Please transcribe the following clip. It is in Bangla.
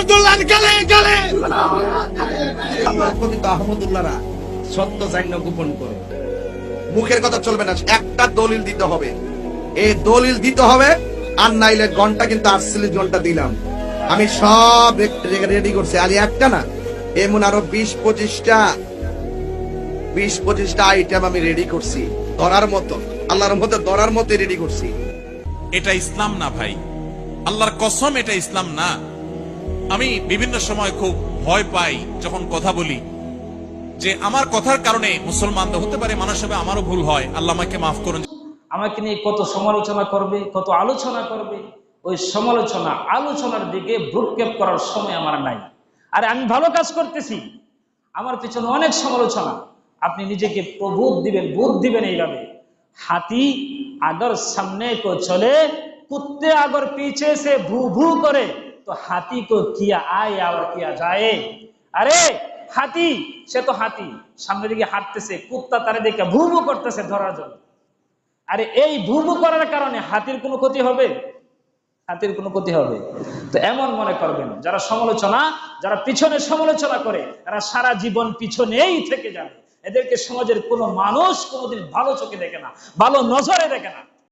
আহমদুল্লাহ গালে গালে আহমদুল্লাহরা সত্য জান্য গোপন করে মুখের কথা চলবে না, একটা দলিল দিতে হবে। এই দলিল দিতে হবে, আর নাইলে ঘন্টা কিন্তু 48 ঘন্টা দিলাম আমি, সব রেডি করছি। আজ একটা না, এমন আরো 20-25টা আইটেম আমি রেডি করছি, ধরার মতো, আল্লাহর মতো ধরার মতো রেডি করছি। এটা ইসলাম না ভাই, আল্লাহর কসম এটা ইসলাম না। আমি বিভিন্ন সময় খুব ভয় পাই যখন কথা বলি, যে আমার কথার কারণে মুসলমান তো হতে পারে, মানুষ হবে, আমারও ভুল হয়, আল্লাহ আমাকে মাফ করুন। আমাকে নিয়ে কত সমালোচনা করবে, কত আলোচনা করবে, ওই সমালোচনা আলোচনার দিকে ভ্রুক্ষেপ করার সময় আমার নাই। আরে আমি ভালো কাজ করতেছি, আমার পিছনে অনেক সমালোচনা। আপনি নিজেকে প্রবোধ দিবেন, বোধ দিবেন এইভাবে, হাতি আগর সামনে কো চলে, কুত্তে আগর পিছে সে ভু ভু করে, তো হাতি কো কিয়া আয় আর কিয়া যায়। আরে হাতি, সে তো হাতি, সামনের দিকে হাঁটতেছে, কুত্তা তারে দেখে ভু ভু করতেছে ধরার জন্য। আরে এই ভু ভু করার কারণে হাতির কোনো ক্ষতি হবে? হাতির কোনো ক্ষতি হবে? তো এমন মনে করবেন, যারা সমালোচনা, যারা পিছনে সমালোচনা করে, এরা সারা জীবন পিছনেই থেকে যাবে। এদেরকে সমাজের কোনো মানুষ কোনোদিন ভালো চোখে দেখে না, ভালো নজরে দেখে না।